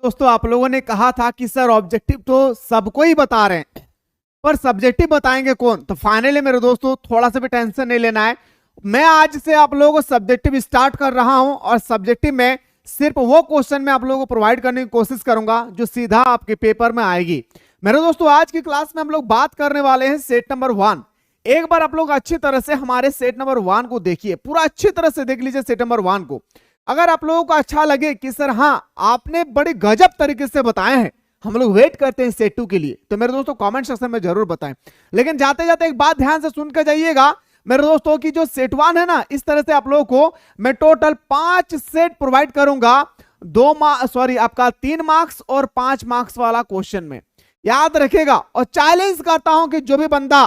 दोस्तों आप लोगों ने कहा था कि सर ऑब्जेक्टिव तो सबको ही बता रहे हैं, पर सब्जेक्टिव बताएंगे कौन। तो फाइनली मेरे दोस्तों थोड़ा सा भी टेंशन नहीं लेना है। मैं आज से आप लोगों को सब्जेक्टिव स्टार्ट कर रहा हूं और सब्जेक्टिव में सिर्फ वो क्वेश्चन मैं आप लोगों को प्रोवाइड करने की कोशिश करूंगा जो सीधा आपके पेपर में आएगी। मेरे दोस्तों आज की क्लास में हम लोग बात करने वाले हैं सेट नंबर 1। एक बार आप लोग अच्छी तरह से हमारे सेट नंबर 1 को देखिए, पूरा अच्छी तरह से देख लीजिए सेट नंबर 1 को। अगर आप लोगों को अच्छा लगे कि सर हाँ आपने बड़े गजब तरीके से बताए हैं, हम लोग वेट करते हैं सेट 2 के लिए, तो मेरे दोस्तों कमेंट सेक्शन में जरूर बताएं। लेकिन जाते जाते एक बात ध्यान से सुन कर जाइएगा मेरे दोस्तों की जो सेट 1 है ना, इस तरह से आप लोगों को मैं टोटल 5 सेट प्रोवाइड करूंगा। 3 मार्क्स और 5 मार्क्स वाला क्वेश्चन में याद रखेगा। और चैलेंज करता हूं कि जो भी बंदा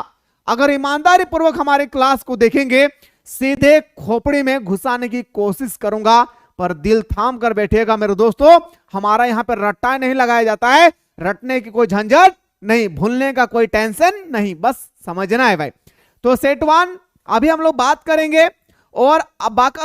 अगर ईमानदारी पूर्वक हमारे क्लास को देखेंगे सीधे खोपड़ी में घुसाने की कोशिश करूंगा, पर दिल थाम कर बैठिएगा मेरे दोस्तों। हमारा यहां पर रट्टा नहीं लगाया जाता है, रटने की कोई झंझट नहीं, भूलने का कोई टेंशन नहीं, बस समझना है भाई। तो सेट 1 अभी हम लोग बात करेंगे और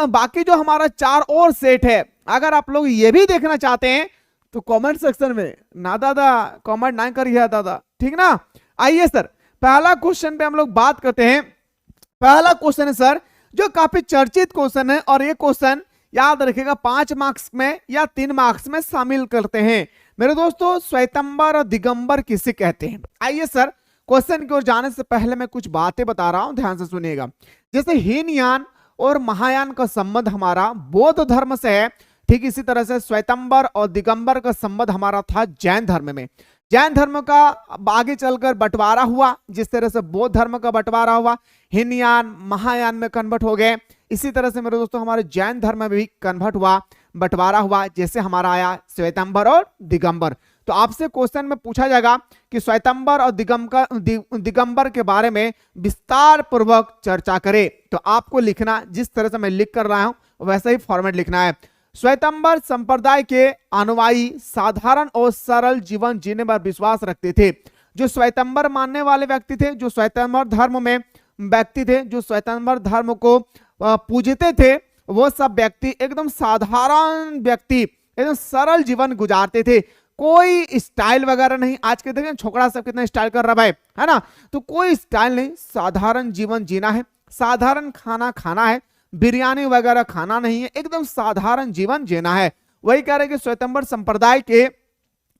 बाकी जो हमारा 4 और सेट है, अगर आप लोग ये भी देखना चाहते हैं तो कमेंट सेक्शन में ना दादा कमेंट ना करिए दादा, ठीक ना। आइए सर पहला क्वेश्चन पे हम लोग बात करते हैं। पहला क्वेश्चन है सर जो काफी चर्चित क्वेश्चन है और ये क्वेश्चन याद रखिएगा 5 मार्क्स में या 3 मार्क्स में शामिल करते हैं मेरे दोस्तों। श्वेतंबर और दिगंबर किसे कहते हैं? आइए सर क्वेश्चन की ओर जाने से पहले मैं कुछ बातें बता रहा हूं, ध्यान से सुनिएगा। जैसे हीनयान और महायान का संबंध हमारा बौद्ध धर्म से है, ठीक इसी तरह से श्वेतंबर और दिगंबर का संबंध हमारा था जैन धर्म में। जैन धर्म का आगे चलकर बंटवारा हुआ, जिस तरह से बौद्ध धर्म का बंटवारा हुआ, हीनयान महायान में कन्वर्ट हो गए। इसी तरह से मेरे दोस्तों हमारे जैन धर्म में भी कन्वर्ट हुआ, बंटवारा हुआ, जैसे हमारा आया श्वेतंबर और दिगंबर। तो आपसे क्वेश्चन में पूछा जाएगा कि श्वेतंबर और दिगंबर के बारे में विस्तार पूर्वक चर्चा करें, तो आपको लिखना जिस तरह से मैं लिख कर रहा हूं वैसा ही फॉर्मेट लिखना है। श्वेतंबर संप्रदाय के अनुयायी साधारण और सरल जीवन जीने पर विश्वास रखते थे। जो श्वेतंबर मानने वाले व्यक्ति थे, जो श्वेतंबर धर्म में व्यक्ति थे, जो श्वेतंबर धर्म को पूजते थे, वो सब व्यक्ति एकदम साधारण व्यक्ति, एकदम सरल जीवन गुजारते थे। कोई स्टाइल वगैरह नहीं। आज के देखें छोकरा सब कितना स्टाइल कर रहा है ना, तो कोई स्टाइल नहीं, साधारण जीवन जीना है, साधारण खाना खाना है, बिरयानी वगैरह खाना नहीं है, एकदम साधारण जीवन जीना है। वही कह रहे हैं कि श्वेतंबर संप्रदाय के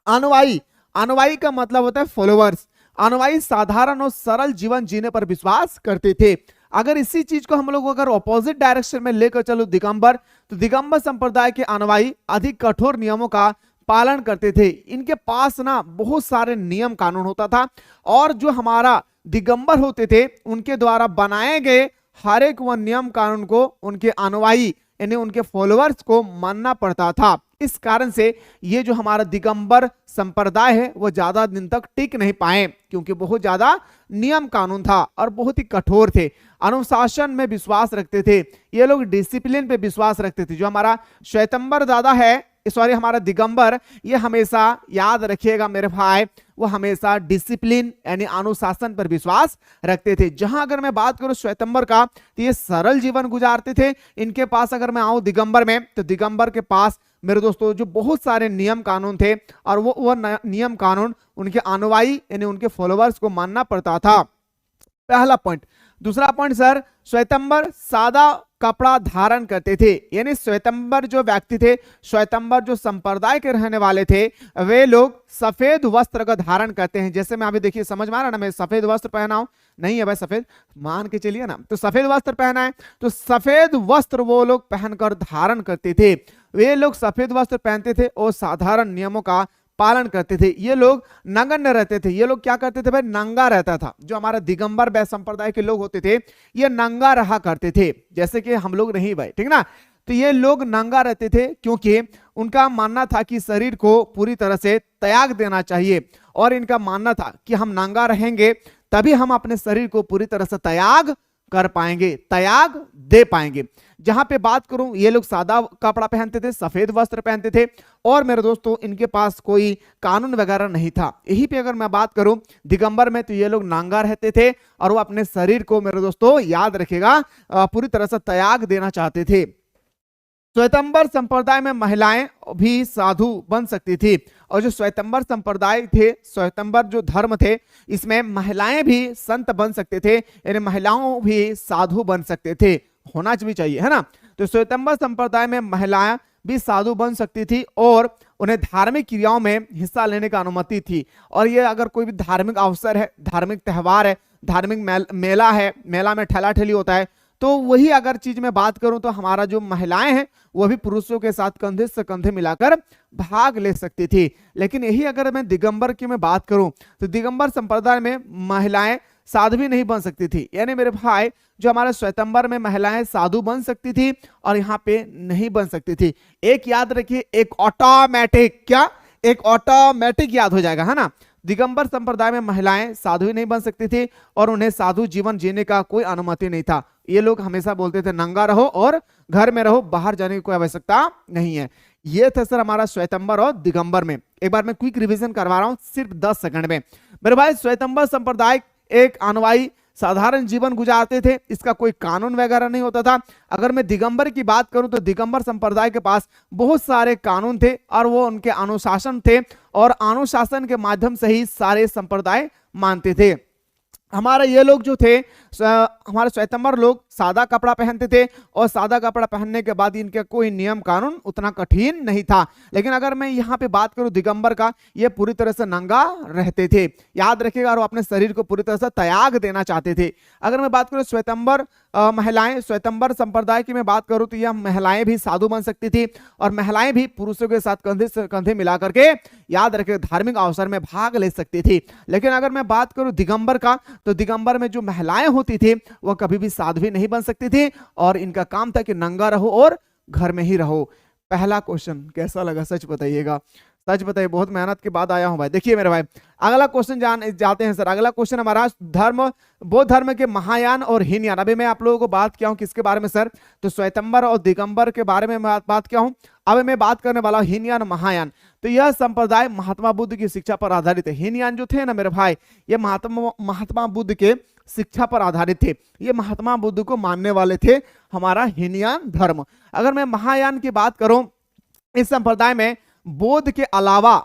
अनुयायी, अनुयायी का मतलब होता है फॉलोअर्स, अनुयायी साधारण और सरल जीवन जीने पर विश्वास करते थे। अगर इसी चीज को हम लोग अगर ऑपोजिट डायरेक्शन में लेकर चलो दिगंबर, तो दिगंबर संप्रदाय के अनुयायी अधिक कठोर नियमों का पालन करते थे। इनके पास ना बहुत सारे नियम कानून होता था, और जो हमारा दिगंबर होते थे उनके द्वारा बनाए गए हर एक वह नियम कानून को उनके अनुयायी यानी उनके फॉलोअर्स को मानना पड़ता था। इस कारण से ये जो हमारा दिगंबर संप्रदाय है वो ज्यादा दिन तक टिक नहीं पाए, क्योंकि बहुत ज्यादा नियम कानून था और बहुत ही कठोर थे, अनुशासन में विश्वास रखते थे, ये लोग डिसिप्लिन पे विश्वास रखते थे। जो हमारा श्वेतंबर दादा है, सॉरी हमारा दिगंबर, ये हमेशा याद रखिएगा मेरे भाई, वो हमेशा डिसिप्लिन यानी अनुशासन पर विश्वास रखते थे। जहां अगर मैं बात करूं श्वेतंबर का, तो ये सरल जीवन गुजारते थे। इनके पास अगर मैं आऊं दिगंबर में, तो दिगंबर के पास मेरे दोस्तों जो बहुत सारे नियम कानून थे, और वो नियम कानून उनके अनुयायी यानी उनके फॉलोअर्स को मानना पड़ता था। पहला पॉइंट। दूसरा पॉइंट सर, श्वेतंबर सादा कपड़ा धारण करते थे, यानी श्वेतंबर जो व्यक्ति थे, श्वेतंबर जो संप्रदाय के रहने वाले थे, वे लोग सफेद वस्त्र का धारण करते हैं। जैसे मैं अभी देखिए समझ में आ रहा ना, मैं सफेद वस्त्र पहना हूं, नहीं है भाई सफेद मान के चलिए ना, तो सफेद वस्त्र पहना है, तो सफेद वस्त्र वो लोग पहनकर धारण करते थे। वे लोग सफेद वस्त्र पहनते थे और साधारण नियमों का पालन करते थे। ये लोग नगण्य रहते थे। ये लोग क्या करते थे भाई, नंगा रहता था। जो हमारा दिगंबर वैश्य संप्रदाय के लोग होते थे, ये नंगा रहा करते थे, जैसे कि हम लोग नहीं भाई, ठीक ना। तो ये लोग नंगा रहते थे क्योंकि उनका मानना था कि शरीर को पूरी तरह से त्याग देना चाहिए, और इनका मानना था कि हम नंगा रहेंगे तभी हम अपने शरीर को पूरी तरह से त्याग कर पाएंगे, त्याग दे पाएंगे। जहां पे बात करूं, ये लोग सादा कपड़ा पहनते थे, सफेद वस्त्र पहनते थे, और मेरे दोस्तों इनके पास कोई कानून वगैरह नहीं था। यही पे अगर मैं बात करूं दिगंबर में, तो ये लोग नांगा रहते थे और वो अपने शरीर को मेरे दोस्तों याद रखेगा पूरी तरह से त्याग देना चाहते थे। श्वेतंबर संप्रदाय में महिलाएं भी साधु बन सकती थी, और जो श्वेतंबर संप्रदाय थे, श्वेतंबर जो धर्म थे, इसमें महिलाएं भी संत बन सकते थे, यानी महिलाओं भी साधु बन सकते थे, होना भी चाहिए, है ना। तो श्वेतंबर संप्रदाय में महिलाएं भी साधु बन सकती थी और उन्हें धार्मिक क्रियाओं में हिस्सा लेने का अनुमति थी। और ये अगर कोई भी धार्मिक अवसर है, धार्मिक त्योहार है, धार्मिक मेला है, मेला में ठेला ठेली होता है, तो वही अगर चीज में बात करूं तो हमारा जो महिलाएं हैं वो भी पुरुषों के साथ कंधे से कंधे मिलाकर भाग ले सकती थी। लेकिन यही अगर मैं दिगंबर की मैं बात करूं तो दिगंबर संप्रदाय में महिलाएं साधु भी नहीं बन सकती थी, यानी मेरे भाई जो हमारे श्वेतंबर में महिलाएं साधु बन सकती थी और यहाँ पे नहीं बन सकती थी। एक याद रखिए, एक ऑटोमेटिक, क्या एक ऑटोमेटिक याद हो जाएगा, है ना। दिगंबर संप्रदाय में महिलाएं साधु ही नहीं बन सकती थी और उन्हें साधु जीवन जीने का कोई अनुमति नहीं था। ये लोग हमेशा बोलते थे नंगा रहो और घर में रहो, बाहर जाने की कोई आवश्यकता नहीं है। ये था सर हमारा श्वेतंबर और दिगंबर में। एक बार मैं क्विक रिवीजन करवा रहा हूं सिर्फ 10 सेकंड में। मेरे भाई श्वेतंबर संप्रदाय एक अनुयायी साधारण जीवन गुजारते थे, इसका कोई कानून वगैरह नहीं होता था। अगर मैं दिगंबर की बात करूं तो दिगंबर संप्रदाय के पास बहुत सारे कानून थे और वो उनके अनुशासन थे और अनुशासन के माध्यम से ही सारे संप्रदाय मानते थे। हमारा ये लोग जो थे, हमारे श्वेतंबर लोग सादा कपड़ा पहनते थे और सादा कपड़ा पहनने के बाद इनका कोई नियम कानून उतना कठिन नहीं था। लेकिन अगर मैं यहाँ पे बात करूं दिगंबर का, ये पूरी तरह से नंगा रहते थे, याद रखिएगा, और अपने शरीर को पूरी तरह से त्याग देना चाहते थे। अगर मैं बात करूं श्वेतंबर महिलाएं, श्वेतंबर संप्रदाय की मैं बात करूं तो यह महिलाएं भी साधु बन सकती थी और महिलाएं भी पुरुषों के साथ कंधे से कंधे मिला करके, याद रखिए, धार्मिक अवसर में भाग ले सकती थी। लेकिन अगर मैं बात करूं दिगंबर का, तो दिगंबर में जो महिलाएं होती थी वह कभी भी साध्वी नहीं बन सकती थी और इनका काम था कि नंगा रहो और घर में ही रहो। पहला क्वेश्चन कैसा लगा सच बताइएगा, सच बताइए, बहुत मेहनत के बाद आया हूं भाई। देखिए मेरे भाई अगला क्वेश्चन जाते हैं सर। अगला क्वेश्चन हमारा धर्म, बौद्ध धर्म के महायान और हीनयान। अभी मैं आप लोगों को बात किया हूं किसके बारे में सर, तो श्वेतंबर और दिगंबर के बारे में बात किया हूं। अब मैं बात करने वाला हूं हीनयान महायान। तो यह संप्रदाय महात्मा बुद्ध की शिक्षा पर आधारित है। हीनयान जो थे ना मेरे भाई, ये महात्मा बुद्ध के शिक्षा पर आधारित थे, ये महात्मा बुद्ध को मानने वाले थे, हमारा हीनयान धर्म। अगर मैं महायान की बात करूं, इस संप्रदाय में बौद्ध के अलावा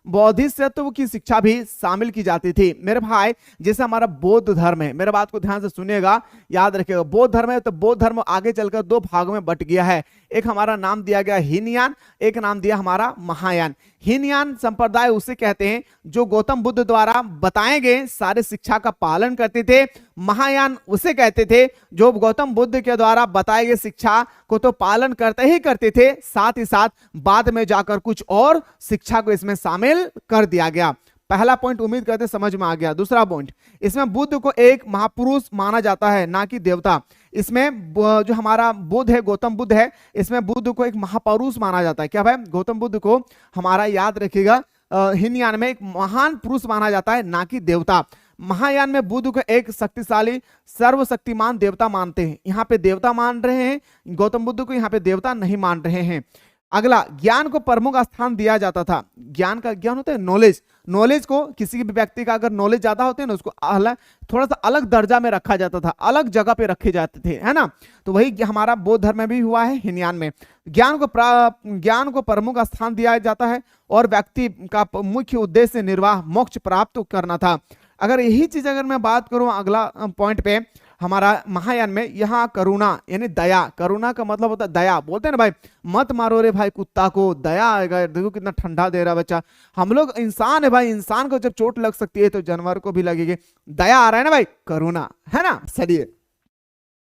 बौद्धिसत्व की शिक्षा भी शामिल की जाती थी। मेरे भाई जैसे हमारा बौद्ध धर्म है, मेरे बात को ध्यान से सुनिएगा, याद रखिएगा, बौद्ध धर्म है तो बौद्ध धर्म आगे चलकर 2 भागों में बट गया है। एक हमारा नाम दिया गया हीनयान, एक नाम दिया हमारा महायान। हीनयान संप्रदाय उसे कहते हैं जो गौतम बुद्ध द्वारा बताए गए सारे शिक्षा का पालन करते थे। महायान उसे कहते थे जो गौतम बुद्ध के द्वारा बताए गए शिक्षा को तो पालन करते ही करते थे, साथ ही साथ बाद में जाकर कुछ और शिक्षा को इसमें शामिल कर दिया गया। पहला पॉइंट उम्मीद करते समझ में आ गया। दूसरा पॉइंट, इसमें बुद्ध को एक महापुरुष माना जाता है, ना कि देवता। इसमें जो हमारा बुद्ध है, गौतम बुद्ध है, इसमें बुद्ध को एक महापुरुष माना जाता है। क्या भाई, गौतम बुद्ध को हमारा याद रखिएगा हीनयान में एक महान पुरुष माना जाता है, ना कि देवता। महायान में बुद्ध को एक शक्तिशाली सर्वशक्तिमान देवता मानते हैं। यहाँ पे देवता मान रहे हैं, गौतम बुद्ध को यहाँ पे देवता नहीं मान रहे हैं। अगला, ज्ञान को प्रमुख स्थान दिया जाता था। ज्ञान का ज्ञान होता है नॉलेज, नॉलेज को किसी भी व्यक्ति का अगर नॉलेज ज्यादा होते हैं ना, उसको थोड़ा सा अलग दर्जा में रखा जाता था, अलग जगह पे रखे जाते थे, है ना। तो वही हमारा बौद्ध धर्म में भी हुआ है, हीनयान में। ज्ञान को प्रमुख स्थान दिया जाता है और व्यक्ति का मुख्य उद्देश्य निर्वाह मोक्ष प्राप्त करना था। अगर यही चीज अगर मैं बात करूं अगला पॉइंट पे, हमारा महायान में यहाँ करुणा यानी दया, करुणा का मतलब होता है दया। बोलते हैं ना भाई, मत मारो रे भाई कुत्ता को, दया आएगा, देखो कितना ठंडा दे रहा बच्चा। हम लोग इंसान है भाई, इंसान को जब चोट लग सकती है तो जानवर को भी लगेगी। दया आ रहा है ना भाई, करुणा, है ना। चलिए,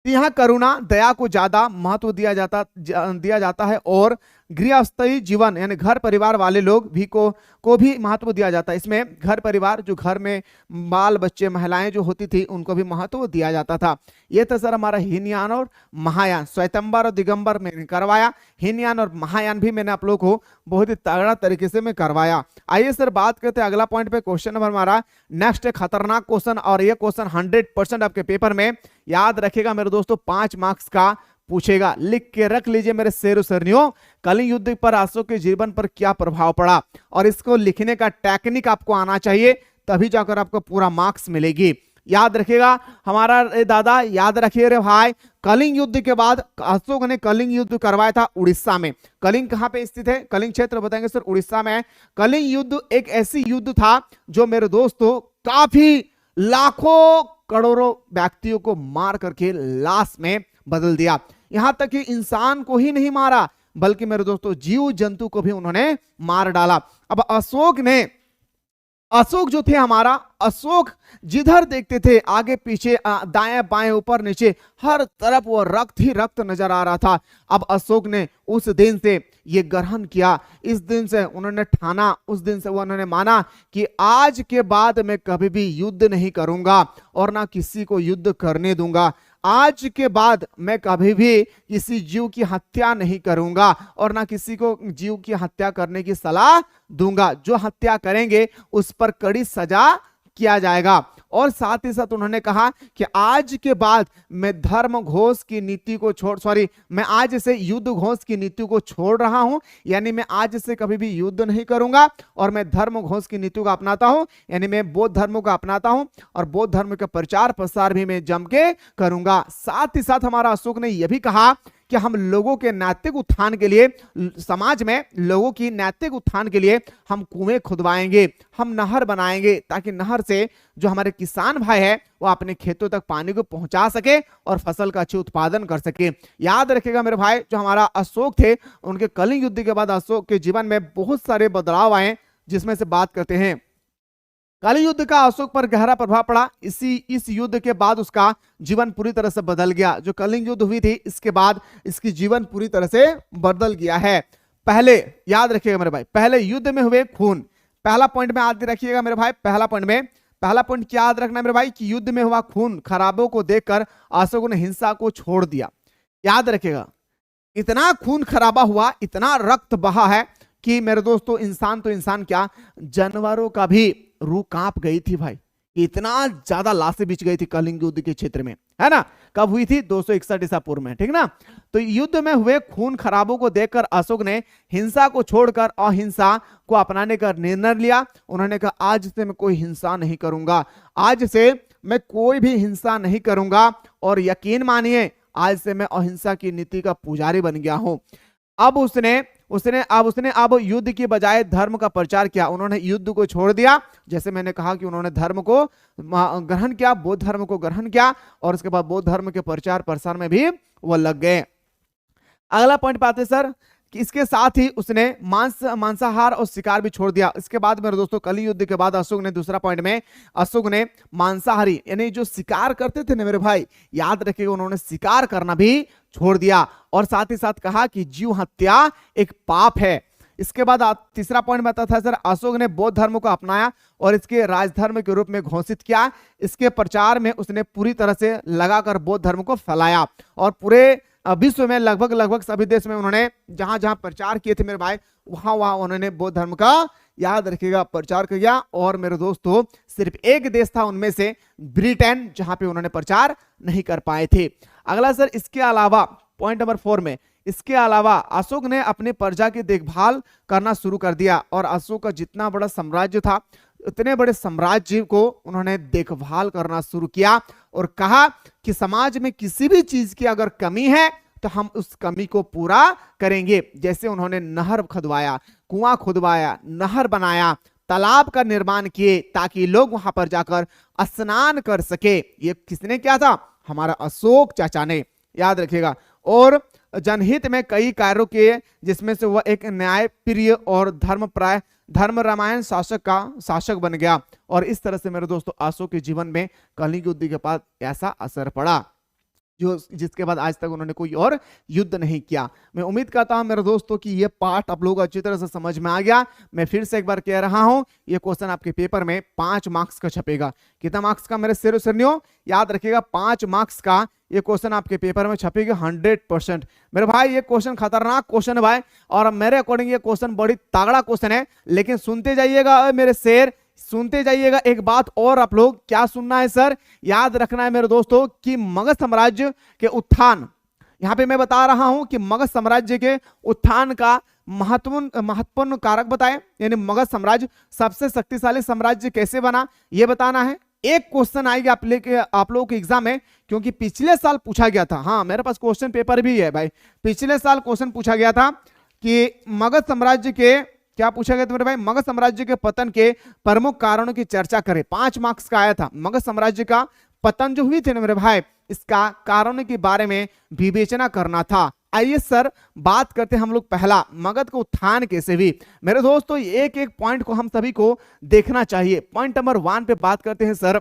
यहाँ करुणा दया को ज्यादा महत्व दिया जाता है और गृहस्थी जीवन यानी घर परिवार वाले लोग भी को भी महत्व दिया जाता है। इसमें घर परिवार, जो घर में बाल बच्चे महिलाएं जो होती थी उनको भी महत्व दिया जाता था। ये था सर हमारा हीनयान और महायान। श्वेतंबर और दिगंबर मैंने करवाया, हीनयान और महायान भी मैंने आप लोग को बहुत ही तगड़ा तरीके से मैं करवाया। आइए सर बात करते हैं अगला पॉइंट पे। क्वेश्चन नंबर हमारा नेक्स्ट है खतरनाक क्वेश्चन, और ये क्वेश्चन 100% आपके पेपर में याद रखेगा मेरे दोस्तों, 5 मार्क्स का पूछेगा। लिख के रख लीजिए मेरे शेर सरनियों, कलिंग युद्ध पर अशोक के जीवन पर क्या प्रभाव पड़ा, और इसको लिखने का टेक्निक आपको आना चाहिए, तभी जाकर आपको पूरा मार्क्स मिलेगी। याद रखिएगा हमारा दादा, याद रखिए रे भाई, कलिंग युद्ध के बाद अशोक ने कलिंग युद्ध करवाया था उड़ीसा में। कलिंग कहां पे स्थित है? कलिंग क्षेत्र बताएंगे सर, उड़ीसा में है। कलिंग युद्ध एक ऐसी युद्ध था जो मेरे दोस्तों काफी लाखों करोड़ों व्यक्तियों को मार करके लाश में बदल दिया। यहां तक कि इंसान को ही नहीं मारा बल्कि मेरे दोस्तों जीव जंतु को भी उन्होंने मार डाला। अब अशोक जो थे हमारा, अशोक जिधर देखते थे आगे पीछे दाएं बाएं ऊपर नीचे हर तरफ वो रक्त ही रक्त नजर आ रहा था। अब अशोक ने उस दिन से ये ग्रहण किया, इस दिन से उन्होंने ठाना, उस दिन से वो उन्होंने माना कि आज के बाद मैं कभी भी युद्ध नहीं करूंगा और ना किसी को युद्ध करने दूंगा। आज के बाद मैं कभी भी किसी जीव की हत्या नहीं करूंगा और ना किसी को जीव की हत्या करने की सलाह दूंगा। जो हत्या करेंगे उस पर कड़ी सजा किया जाएगा। और साथ ही साथ उन्होंने कहा कि आज के बाद मैं धर्म घोष की नीति को मैं आज से युद्ध घोष की नीति को छोड़ रहा हूं, यानी मैं आज से कभी भी युद्ध नहीं करूंगा और मैं धर्म घोष की नीति को अपनाता हूं, यानी मैं बौद्ध धर्म को अपनाता हूं और बौद्ध धर्म का प्रचार प्रसार भी मैं जम के करूंगा। साथ ही साथ हमारा अशोक ने यह भी कहा कि हम लोगों के नैतिक उत्थान के लिए, समाज में लोगों की नैतिक उत्थान के लिए हम कुएं खुदवाएंगे, हम नहर बनाएंगे ताकि नहर से जो हमारे किसान भाई है वो अपने खेतों तक पानी को पहुंचा सके और फसल का अच्छे उत्पादन कर सके। याद रखिएगा मेरे भाई, जो हमारा अशोक थे उनके कलिंग युद्ध के बाद अशोक के जीवन में बहुत सारे बदलाव आए, जिसमें से बात करते हैं। कलिंग युद्ध का अशोक पर गहरा प्रभाव पड़ा। इस युद्ध के बाद उसका जीवन पूरी तरह से बदल गया। जो कलिंग युद्ध हुई थी इसके बाद इसकी जीवन पूरी तरह से बदल गया है। पहले याद रखिएगा मेरे भाई, पहले युद्ध में हुए खून, पहला पॉइंट में याद रखिएगा मेरे भाई, पहला पॉइंट क्या याद रखना है मेरे भाई कि युद्ध में हुआ खून खराबों को देखकर अशोक ने हिंसा को छोड़ दिया। याद रखिएगा, इतना खून खराबा हुआ, इतना रक्त बहा है कि मेरे दोस्तों इंसान तो इंसान क्या, जानवरों का भी रूह कांप गई थी भाई। इतना ज्यादा लाशें बिछ गई थी कलिंग युद्ध के क्षेत्र में, है ना। कब हुई थी? 261 ईसा पूर्व में, ठीक ना। तो युद्ध में हुए खून खराबों को देखकर अशोक ने हिंसा को छोड़कर अहिंसा को अपनाने का निर्णय लिया। उन्होंने कहा आज से मैं कोई हिंसा नहीं करूंगा, आज से मैं कोई भी हिंसा नहीं करूंगा और यकीन मानिए आज से मैं अहिंसा की नीति का पुजारी बन गया हूं। अब उसने युद्ध की बजाय धर्म का प्रचार किया। उन्होंने युद्ध को छोड़ दिया, जैसे मैंने कहा कि उन्होंने धर्म को ग्रहण किया, बौद्ध धर्म को ग्रहण किया और उसके बाद बौद्ध धर्म के प्रचार प्रसार में भी वो लग गए। अगला पॉइंट पाते सर कि इसके साथ ही उसने मांसाहार और शिकार भी छोड़ दिया। इसके बाद मेरे दोस्तों कलिंग युद्ध के बाद अशोक ने दूसरा पॉइंट में अशोक ने मांसाहारी यानी जो शिकार करते थे ना मेरे भाई, याद रखिएगा उन्होंने शिकार करना भी छोड़ दिया और साथ ही साथ कहा कि जीव हत्या एक पाप है। इसके बाद तीसरा पॉइंट बताता है सर, अशोक ने बौद्ध धर्म को अपनाया और इसके राजधर्म के रूप में घोषित किया। इसके प्रचार में उसने पूरी तरह से लगाकर बौद्ध धर्म को फैलाया और पूरे विश्व में लगभग सभी देश में उन्होंने जहां जहां प्रचार किए थे मेरे भाई, वहां उन्होंने बौद्ध धर्म का, याद रखिएगा, प्रचार किया। और मेरे दोस्तों सिर्फ एक देश था उनमें से ब्रिटेन, जहां पे उन्होंने प्रचार नहीं कर पाए थे। अगला सर, इसके अलावा पॉइंट नंबर 4 में, इसके अलावा अशोक ने अपने प्रजा की देखभाल करना शुरू कर दिया और अशोक का जितना बड़ा साम्राज्य था उतने बड़े साम्राज्य को उन्होंने देखभाल करना शुरू किया और कहा कि समाज में किसी भी चीज की अगर कमी है तो हम उस कमी को पूरा करेंगे। जैसे उन्होंने नहर खुदवाया, कुआं खुदवाया, नहर बनाया, तालाब का निर्माण किए ताकि लोग वहां पर जाकर स्नान कर सके। ये किसने किया था? हमारा अशोक चाचा ने, याद रखिएगा। और जनहित में कई कार्यों किए, जिसमें से वह एक न्याय प्रिय और धर्म रामायण शासक बन गया। और इस तरह से मेरे दोस्तों अशोक के जीवन में कलिंग युद्ध के बाद ऐसा असर पड़ा जिसके बाद आज तक उन्होंने कोई और युद्ध नहीं किया। मैं उम्मीद करता हूं मेरे दोस्तों कि ये पार्ट आप लोगों को अच्छी तरह से समझ में आ गया। मैं फिर से एक बार कह रहा हूं, ये क्वेश्चन आपके पेपर में 5 मार्क्स का छपेगा। कितना मार्क्स का मेरे शेरों? याद रखिएगा 5 मार्क्स का ये क्वेश्चन आपके पेपर में छपेगा 100%। मेरे भाई ये क्वेश्चन खतरनाक क्वेश्चन है भाई, और मेरे अकॉर्डिंग ये क्वेश्चन बड़ी तगड़ा क्वेश्चन है। लेकिन सुनते जाइएगा मेरे शेर, सुनते जाइएगा। एक बात और आप लोग क्या सुनना है सर, याद रखना है मेरे दोस्तों कि मगध साम्राज्य के उत्थान, यहां पे मैं बता रहा हूं कि मगध साम्राज्य के उत्थान का महत्वपूर्ण कारक बताएं, यानी मगध साम्राज्य सबसे शक्तिशाली साम्राज्य कैसे बना ये बताना है। एक क्वेश्चन आएगा आप लोगों के एग्जाम में, क्योंकि पिछले साल पूछा गया था। हाँ, मेरे पास क्वेश्चन पेपर भी है भाई। पिछले साल क्वेश्चन पूछा गया था कि मगध साम्राज्य के, क्या पूछा गया था मेरे भाई, मगध साम्राज्य के पतन के प्रमुख कारणों की चर्चा करें। 5 मार्क्स का आया था। मगध साम्राज्य का पतन जो हुई थी ना मेरे भाई, इसका कारणों के बारे में विवेचना करना था। आइए सर बात करते हैं हम लोग पहला, मगध का उत्थान कैसे हुई। मेरे दोस्तों एक एक पॉइंट को हम सभी को देखना चाहिए। पॉइंट नंबर 1 पे बात करते हैं सर।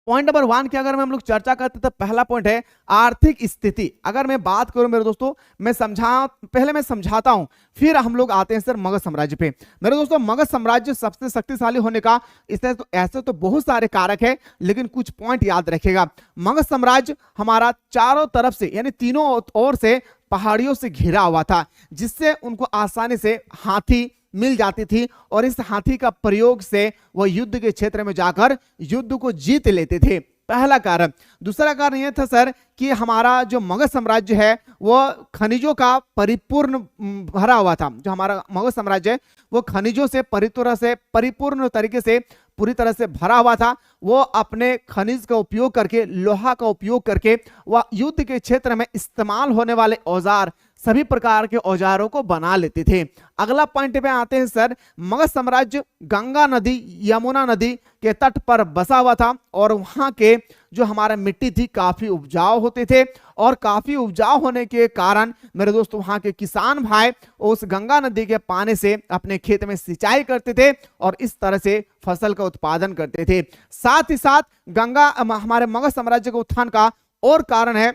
पॉइंट नंबर 1 की अगर हम लोग चर्चा करते तो पहला पॉइंट है आर्थिक स्थिति। अगर मैं बात करूं मेरे दोस्तों, पहले मैं समझाता हूं, फिर हम लोग आते हैं सर मगध साम्राज्य पे। मेरे दोस्तों मगध साम्राज्य सबसे शक्तिशाली होने का ऐसे तो बहुत सारे कारक है, लेकिन कुछ पॉइंट याद रखेगा। मगध साम्राज्य हमारा चारों तरफ से यानी तीनों ओर से पहाड़ियों से घिरा हुआ था, जिससे उनको आसानी से हाथी मिल जाती थी और इस हाथी का प्रयोग से वह युद्ध के क्षेत्र में जाकर युद्ध को जीत लेते थे। पहला कारण। दूसरा कारण यह था सर कि हमारा जो मगध साम्राज्य है वह खनिजों का परिपूर्ण भरा हुआ था। जो हमारा मगध साम्राज्य है वो खनिजों से परिपूर्ण तरीके से पूरी तरह से भरा हुआ था। वो अपने खनिज का उपयोग करके, लोहा का उपयोग करके वह युद्ध के क्षेत्र में इस्तेमाल होने वाले औजार, सभी प्रकार के औजारों को बना लेते थे। अगला पॉइंट पे आते हैं सर। मगध साम्राज्य गंगा नदी, यमुना नदी के तट पर बसा हुआ था और वहां के जो हमारा मिट्टी थी काफी उपजाऊ होते थे, और काफी उपजाऊ होने के कारण मेरे दोस्तों वहां के किसान भाई उस गंगा नदी के पानी से अपने खेत में सिंचाई करते थे और इस तरह से फसल का उत्पादन करते थे। साथ ही साथ हमारे मगध साम्राज्य के उत्थान का और कारण है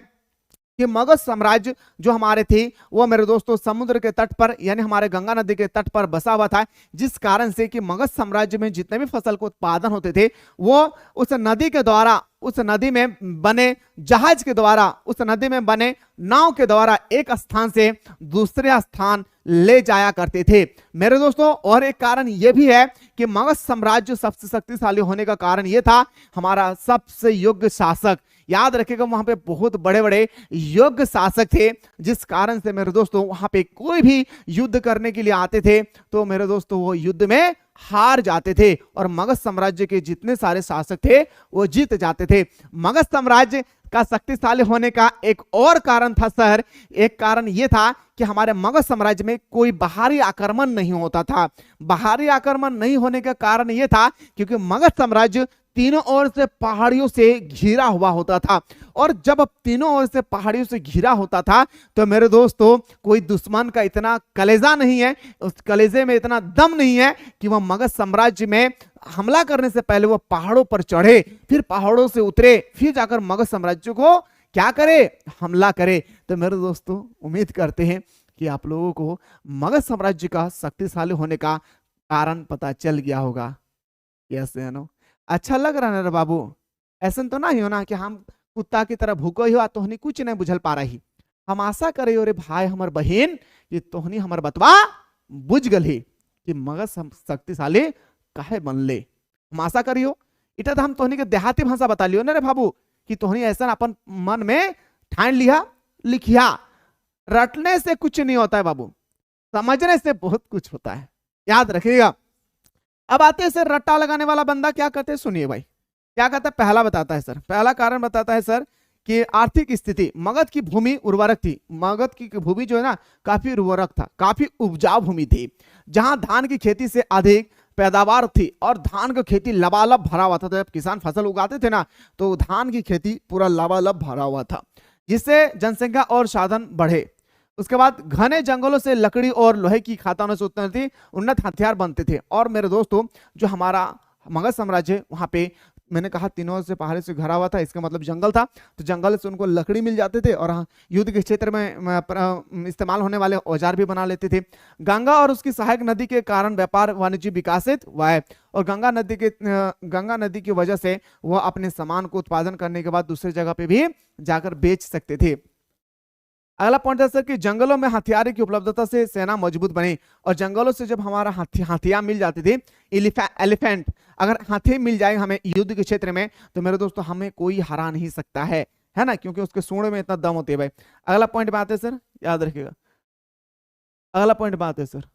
कि मगध साम्राज्य जो हमारे थे वो मेरे दोस्तों समुद्र के तट पर यानी हमारे गंगा नदी के तट पर बसा हुआ था, जिस कारण से कि मगध साम्राज्य में जितने भी फसल को उत्पादन होते थे वो उस नदी के द्वारा, उस नदी में बने जहाज के द्वारा, उस नदी में बने नाव के द्वारा एक स्थान से दूसरे स्थान ले जाया करते थे। मेरे दोस्तों और एक कारण यह भी है कि मगध साम्राज्य सबसे शक्तिशाली होने का कारण यह था हमारा सबसे योग्य शासक। याद रखिएगा वहां पे बहुत बड़े बड़े योग्य शासक थे, जिस कारण से मेरे दोस्तों वहां पे कोई भी युद्ध करने के लिए आते थे तो मेरे दोस्तों वो युद्ध में हार जाते थे और मगध साम्राज्य के जितने सारे शासक थे वो जीत जाते थे। मगध साम्राज्य का शक्तिशाली होने का एक और कारण था सर, एक कारण यह था कि हमारे मगध साम्राज्य में कोई बाहरी आक्रमण नहीं होता था। बाहरी आक्रमण नहीं होने का कारण यह था क्योंकि मगध साम्राज्य तीनों ओर से पहाड़ियों से घिरा हुआ होता था, और जब तीनों ओर से पहाड़ियों से घिरा होता था तो मेरे दोस्तों कोई दुश्मन का इतना कलेजा नहीं है, उस कलेजे में इतना दम नहीं है कि वह मगध साम्राज्य में हमला करने से पहले वह पहाड़ों पर चढ़े, फिर पहाड़ों से उतरे, फिर जाकर मगध साम्राज्य को क्या करे, हमला करे। तो मेरे दोस्तों उम्मीद करते हैं कि आप लोगों को मगध साम्राज्य का शक्तिशाली होने का कारण पता चल गया होगा। यस या नो? अच्छा लग रहा है ना बाबू? ऐसा तो नहीं हो ना कि हम कुत्ता की तरह भूखो ही हो तोहनी कुछ नहीं बुझल पा रही। हम आशा करे रे भाई हमार बहन कि तोहनी हमार बतवा बुझ गली कि मगध शक्तिशाली काहे बनले। हम आशा करियो इटा तो हम तोहनी के देहाती भाषा बता लियो ना रे बाबू कि तोहनी ऐसा अपन मन में ठान लिया लिखिया। रटने से कुछ नहीं होता है बाबू, समझने से बहुत कुछ होता है, याद रखिएगा। अब आते हैं सर रट्टा लगाने वाला बंदा क्या कहते हैं, सुनिए भाई क्या कहता है। पहला बताता है सर, पहला कारण बताता है सर कि आर्थिक स्थिति। मगध की भूमि उर्वरक थी। मगध की भूमि जो है ना काफी उर्वरक था, काफी उपजाऊ भूमि थी, जहां धान की खेती से अधिक पैदावार थी और धान की खेती लबालब भरा हुआ था। तो जब किसान फसल उगाते थे ना तो धान की खेती पूरा लबालब भरा हुआ था, जिससे जनसंख्या और साधन बढ़े। उसके बाद घने जंगलों से लकड़ी और लोहे की खादानों से उन्नत हथियार बनते थे। और मेरे दोस्तों जो हमारा मगध साम्राज्य वहां पे मैंने कहा तीनों से पहाड़ी से घरा हुआ था, इसका मतलब जंगल था, तो जंगल से उनको लकड़ी मिल जाते थे और युद्ध के क्षेत्र में इस्तेमाल होने वाले औजार भी बना लेते थे। गंगा और उसकी सहायक नदी के कारण व्यापार वाणिज्य विकसित हुआ है और गंगा नदी की वजह से वह अपने सामान को उत्पादन करने के बाद दूसरी जगह पे भी जाकर बेच सकते थे। अगला पॉइंट है सर कि जंगलों में हथियार की उपलब्धता से सेना मजबूत बनी, और जंगलों से जब हमारा हथियार मिल जाते थे, एलिफेंट अगर हाथी मिल जाए हमें युद्ध के क्षेत्र में तो मेरे दोस्तों हमें कोई हरा नहीं सकता है ना, क्योंकि उसके सूंड में इतना दम होते है भाई। अगला पॉइंट पे आते हैं सर, याद रखिएगा। अगला पॉइंट पे आते हैं सर,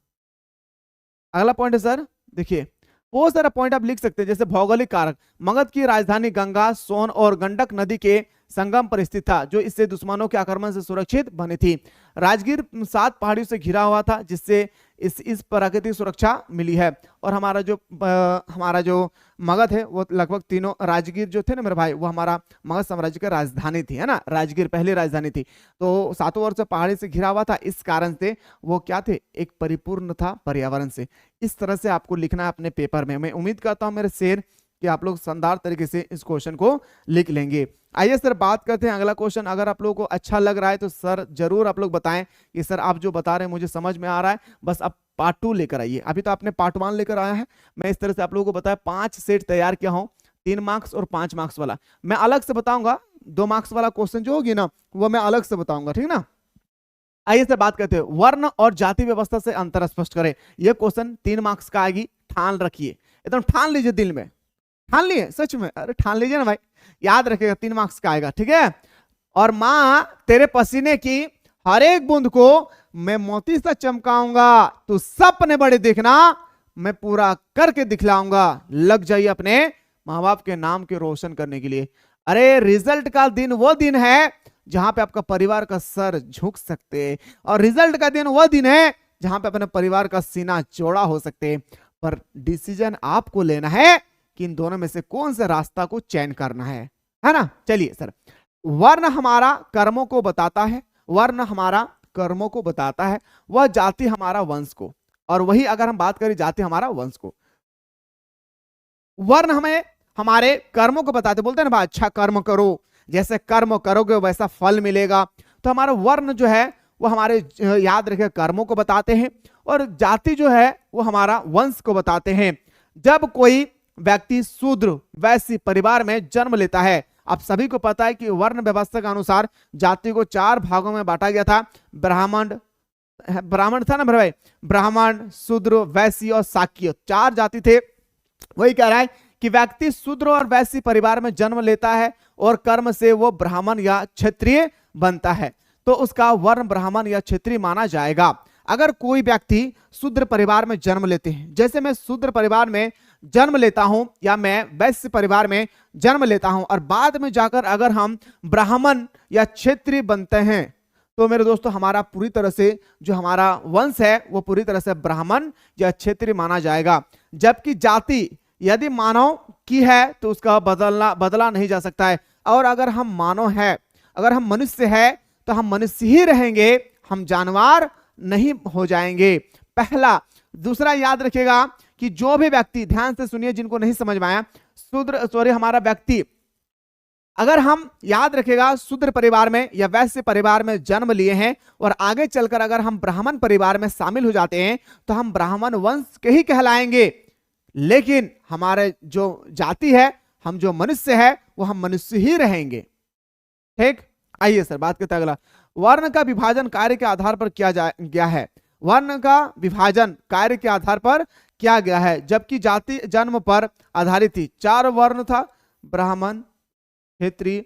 अगला पॉइंट है सर देखिए बहुत सारा पॉइंट आप लिख सकते हैं, जैसे भौगोलिक कारक, मगध की राजधानी गंगा, सोन और गंडक नदी के संगम पर स्थित था, जो इससे दुश्मनों के आक्रमण से सुरक्षित बनी थी। राजगीर 7 पहाड़ियों से घिरा हुआ था, जिससे इस प्राकृतिक सुरक्षा मिली है। और हमारा जो मगध है वो लगभग तीनों, राजगीर जो थे ना मेरे भाई, वो हमारा मगध साम्राज्य की राजधानी थी, है ना, राजगीर पहली राजधानी थी। तो 7 ओर से पहाड़ी से घिरा हुआ था, इस कारण से वो क्या थे, एक परिपूर्ण था पर्यावरण से। इस तरह से आपको लिखना है अपने पेपर में। मैं उम्मीद करता हूं मेरे शेर कि आप लोग शानदार तरीके से इस क्वेश्चन को लिख लेंगे। आइए सर बात करते हैं अगला क्वेश्चन। अगर आप लोगों को अच्छा लग रहा है तो सर जरूर आप लोग बताएं कि सर आप जो बता रहे हैं मुझे समझ में आ रहा है, बस आप पार्ट 2 लेकर आइए। अभी तो आपने पार्ट 1 लेकर आया है। मैं इस तरह से आप लोगों को बताया 5 सेट तैयार किया हूं, 3 मार्क्स और 5 मार्क्स वाला। मैं अलग से बताऊंगा, 2 मार्क्स वाला क्वेश्चन जो होगी ना वो मैं अलग से बताऊंगा, ठीक ना। आइए सर बात करते हैं, वर्ण और जाति व्यवस्था से अंतर स्पष्ट करें। यह क्वेश्चन 3 मार्क्स का आएगी, ठान रखिए, एकदम ठान लीजिए, दिल में ठान लिए, सच में, अरे ठान लीजिए ना भाई, याद रखिएगा 3 मार्क्स का आएगा, ठीक है। और मां तेरे पसीने की हर एक बूंद को मैं मोती सा चमकाऊंगा, तू सपने बड़े देखना, मैं पूरा करके दिखलाऊंगा, लग जाइए अपने माँ बाप के नाम के रोशन करने के लिए। अरे रिजल्ट का दिन वो दिन है जहां पे आपका परिवार का सर झुक सकते, और रिजल्ट का दिन वो दिन है जहां पे अपने परिवार का सीना चौड़ा हो सकते। पर डिसीजन आपको लेना है कि इन दोनों में से कौन से रास्ता को चयन करना है ना। चलिए सर, वर्ण हमारा कर्मों को बताता है, वर्ण हमारा कर्मों को बताता है, वह जाति हमारा वंश को, और वही अगर हम बात करें जाति हमारा वंश को। वर्ण हमें हमारे कर्मों को बताते, बोलते हैं ना भाई अच्छा कर्म करो, जैसे कर्म करोगे वैसा फल मिलेगा। तो हमारा वर्ण जो है वो हमारे, याद रखिए, कर्मों को बताते हैं, और जाति जो है वो हमारा वंश को बताते हैं। जब कोई व्यक्ति शूद्र वैश्य परिवार में जन्म लेता है, आप सभी को पता है कि वर्ण व्यवस्था के अनुसार जाति को 4 भागों में बांटा गया था। ब्राह्मण था ना भाई, ब्राह्मण, शूद्र, वैश्य और शाक्य, 4 जाति थे। वही कह रहा है कि व्यक्ति शूद्र और वैश्य परिवार में जन्म लेता है और कर्म से वो ब्राह्मण या क्षत्रिय बनता है, तो उसका वर्ण ब्राह्मण या क्षत्रिय माना जाएगा। अगर कोई व्यक्ति शूद्र परिवार में जन्म लेते हैं, जैसे मैं शूद्र परिवार में जन्म लेता हूं या मैं वैश्य परिवार में जन्म लेता हूं, और बाद में जाकर अगर हम ब्राह्मण या क्षत्रिय बनते हैं, तो मेरे दोस्तों हमारा पूरी तरह से जो हमारा वंश है वो पूरी तरह से ब्राह्मण या क्षत्रिय माना जाएगा। जबकि जाति यदि मानव की है तो उसका बदला नहीं जा सकता है, और अगर हम मानव है, अगर हम मनुष्य है तो हम मनुष्य ही रहेंगे, हम जानवर नहीं हो जाएंगे, पहला। दूसरा याद रखिएगा कि जो भी व्यक्ति, ध्यान से सुनिए जिनको नहीं समझ में आया, हमारा व्यक्ति, अगर हम याद रखेगा शूद्र परिवार में या वैश्य परिवार में जन्म लिए हैं और आगे चलकर अगर हम ब्राह्मण परिवार में शामिल हो जाते हैं तो हम ब्राह्मण वंश के ही कहलाएंगे, लेकिन हमारे जो जाति है, हम जो मनुष्य है वो हम मनुष्य ही रहेंगे, ठीक। आइए सर बात करते हैं अगला, वर्ण का विभाजन कार्य के आधार पर किया गया है। वर्ण का विभाजन कार्य के आधार पर किया गया है, जबकि जाति जन्म पर आधारित थी। 4 वर्ण था, ब्राह्मण, क्षत्रिय,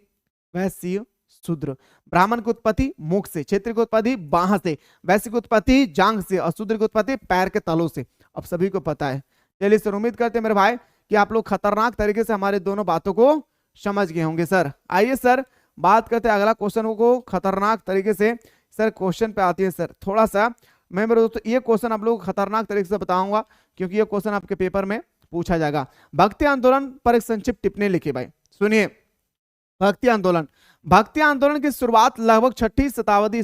वैश्य, शूद्र। ब्राह्मण की उत्पत्ति मुख से, क्षत्रिय की उत्पत्ति बाह से, वैश्य की उत्पत्ति जांघ से, और शूद्र की उत्पत्ति पैर के तलों से। अब सभी को पता है। चलिए सर, उम्मीद करते हैं मेरे भाई कि आप लोग खतरनाक तरीके से हमारे दोनों बातों को समझ गए होंगे। सर आइए सर बात करते हैं अगला क्वेश्चन को, खतरनाक तरीके से सर क्वेश्चन पे आती है। सर थोड़ा सा मैं मेरे दोस्तों ये क्वेश्चन आप लोग खतरनाक तरीके से बताऊंगा, क्योंकि ये क्वेश्चन आपके पेपर में पूछा जाएगा। भक्ति आंदोलन पर एक संक्षिप्त टिप्पणी लिखिए भाई, सुनिए। भक्ति आंदोलन की शुरुआत लगभग 6वीं शताब्दी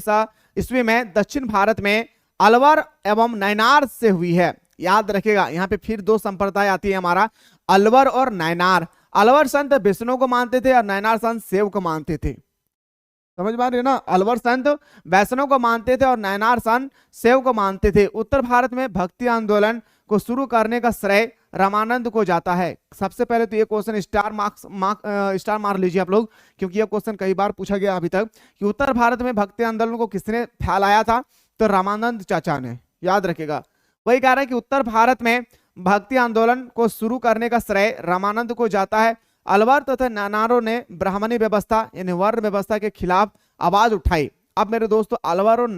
ईस्वी में दक्षिण भारत में अलवर एवं नैनार से हुई है। याद रखिएगा, यहाँ पे फिर 2 संप्रदाय आती है हमारा, अलवर और नैनार। अलवर संत विष्णु को मानते थे और नैनार संत शिव को मानते थे, समझ पा रहे ना। अलवर संत वैष्णव को मानते थे और नैनार संत शिव को मानते थे। उत्तर भारत में भक्ति आंदोलन को शुरू करने का श्रेय रामानंद को जाता है। सबसे पहले तो ये क्वेश्चन स्टार मार लीजिए आप लोग, क्योंकि ये क्वेश्चन कई बार पूछा गया अभी तक कि उत्तर भारत में भक्ति आंदोलन को किसने फैलाया था, तो रामानंद चाचा ने। याद रखिएगा, वही कह रहा है कि उत्तर भारत में भक्ति आंदोलन को शुरू करने का श्रेय रामानंद को जाता है। अलवर तथा नैनारों ने ब्राह्मणी व्यवस्था यानी वर्ण व्यवस्था के खिलाफ आवाज उठाई। अब मेरे दोस्तों अलवर और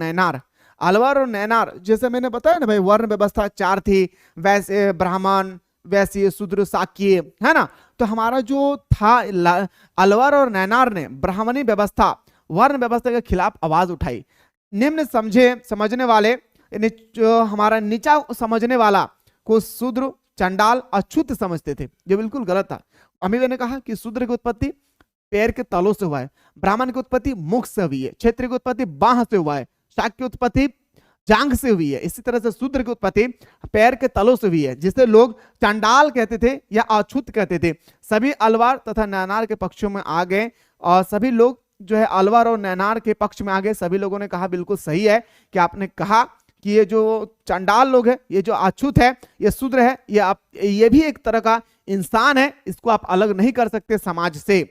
नैनार जैसे मैंने बताया ना भाई, वर्ण व्यवस्था 4 थी, वैसे ब्राह्मण, वैश्य, शूद्र, शाक्य, है ना। तो हमारा जो था अलवर और नैनार ने ब्राह्मणी व्यवस्था, वर्ण व्यवस्था के खिलाफ आवाज उठाई। निम्न समझने वाले, जो हमारा नीचा समझने वाला को शूद्र, चंडाल, अछूत समझते थे। ये बिल्कुल गलत था। अमीर ने कहा कि शूद्र की उत्पत्ति पैर के तलों से हुआ है, ब्राह्मण की उत्पत्ति मुख से हुई है, क्षत्रिय की उत्पत्ति बाह से हुआ है, शाक्य की उत्पत्ति जांघ से हुई है। इसी तरह से शूद्र की उत्पत्ति पैर के तलों से हुई है, जिसे लोग चंडाल कहते थे या अछूत कहते थे। सभी अलवार तथा नैनार के पक्षों में आ गए और सभी लोग जो है अलवर और नैनार के पक्ष में आ गए। सभी लोगों ने कहा बिल्कुल सही है कि आपने कहा कि ये जो चंडाल लोग है, ये जो अछूत है, ये शूद्र है, ये भी एक तरह का इंसान है, इसको आप अलग नहीं कर सकते समाज से,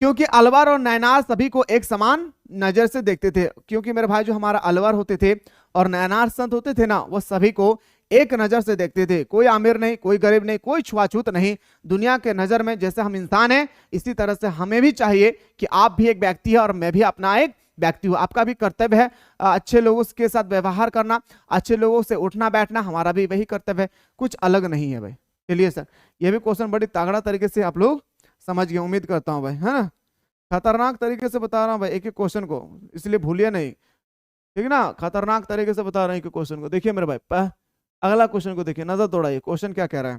क्योंकि अलवर और नैनार सभी को एक समान नजर से देखते थे। क्योंकि मेरे भाई जो हमारा अलवर होते थे और नैनार संत होते थे ना, वो सभी को एक नजर से देखते थे। कोई अमीर नहीं, कोई गरीब नहीं, कोई छुआछूत नहीं। दुनिया के नजर में जैसे हम इंसान हैं, इसी तरह से हमें भी चाहिए कि आप भी एक व्यक्ति है और मैं भी अपना एक व्यक्ति हूँ। आपका भी कर्तव्य है अच्छे लोगों के साथ व्यवहार करना, अच्छे लोगों से उठना बैठना, हमारा भी वही कर्तव्य है, कुछ अलग नहीं है भाई। चलिए सर, ये भी क्वेश्चन बड़ी तगड़ा तरीके से आप लोग समझ गए, उम्मीद करता हूँ भाई, है ना। खतरनाक तरीके से बता रहा हूँ भाई एक एक क्वेश्चन को, इसलिए भूलिए नहीं, ठीक है ना। खतरनाक तरीके से बता रहा हूँ एक एक क्वेश्चन को। देखिए मेरे भाई, अगला क्वेश्चन को देखिए, नजर दौड़ाइए। क्वेश्चन क्या कह रहा है?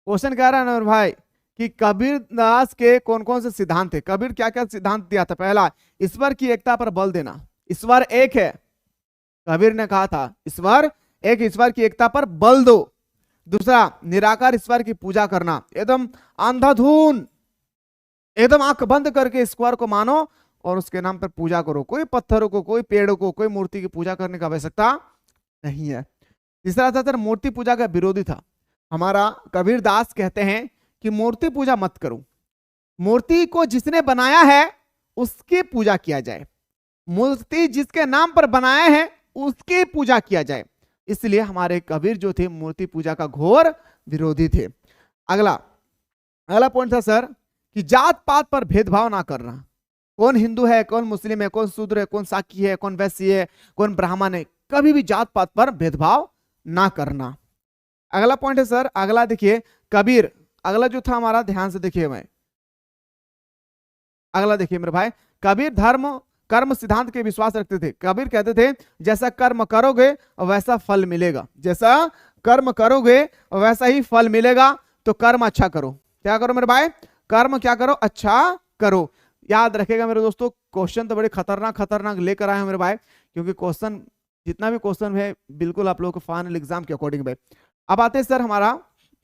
क्वेश्चन कह रहा है ना मेरे भाई कि कबीर दास के कौन कौन से सिद्धांत थे। कबीर क्या क्या सिद्धांत दिया था? पहला, ईश्वर की एकता पर बल देना। ईश्वर एक है, कबीर ने कहा था ईश्वर एक, ईश्वर की एकता पर बल दो। दूसरा, निराकार ईश्वर की पूजा करना, एकदम अंधाधुन, एकदम आंख बंद करके ईश्वर को मानो और उसके नाम पर पूजा करो। कोई पत्थरों को, कोई पेड़ों को, कोई मूर्ति की पूजा करने की आवश्यकता नहीं है। तीसरा था सर, मूर्ति पूजा का विरोधी था। हमारा कबीर दास कहते हैं कि मूर्ति पूजा मत करो, मूर्ति को जिसने बनाया है उसकी पूजा किया जाए, मूर्ति जिसके नाम पर बनाया है उसकी पूजा किया जाए। इसलिए हमारे कबीर जो थे मूर्ति पूजा का घोर विरोधी थे। अगला पॉइंट था सर कि जात पात पर भेदभाव ना करना। कौन हिंदू है, कौन मुस्लिम है, कौन शूद्र है, कौन शाक्य है, कौन वैश्य है, कौन ब्राह्मण है, कभी भी जात पात पर भेदभाव ना करना। अगला पॉइंट है सर, अगला देखिए कबीर, अगला जो था हमारा, ध्यान से देखिए भाई, अगला देखिए मेरे भाई, कबीर धर्म कर्म सिद्धांत के विश्वास रखते थे। कबीर कहते थे जैसा कर्म करोगे वैसा फल मिलेगा, जैसा कर्म करोगे वैसा ही फल मिलेगा। तो कर्म अच्छा करो। क्या करो मेरे भाई? कर्म क्या करो? अच्छा करो। याद रखेगा मेरे दोस्तों, क्वेश्चन तो बड़े खतरनाक लेकर आए हैं मेरे भाई, क्योंकि क्वेश्चन जितना भी क्वेश्चन है बिल्कुल आप लोगों को फाइनल एग्जाम के अकॉर्डिंग भाई। अब आते हैं सर, हमारा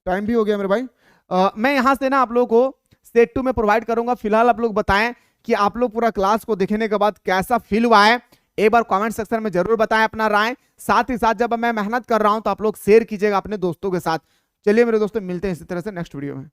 टाइम भी हो गया मेरे भाई। मैं यहां से ना आप लोगों को सेट 2 में प्रोवाइड करूंगा। फिलहाल आप लोग बताएं कि आप लोग पूरा क्लास को देखने के बाद कैसा फील हुआ है, एक बार कमेंट सेक्शन में जरूर बताएं अपना राय। साथ ही साथ जब मैं मेहनत कर रहा हूं तो आप लोग शेयर कीजिएगा अपने दोस्तों के साथ। चलिए मेरे दोस्तों, मिलते हैं इसी तरह से नेक्स्ट वीडियो में।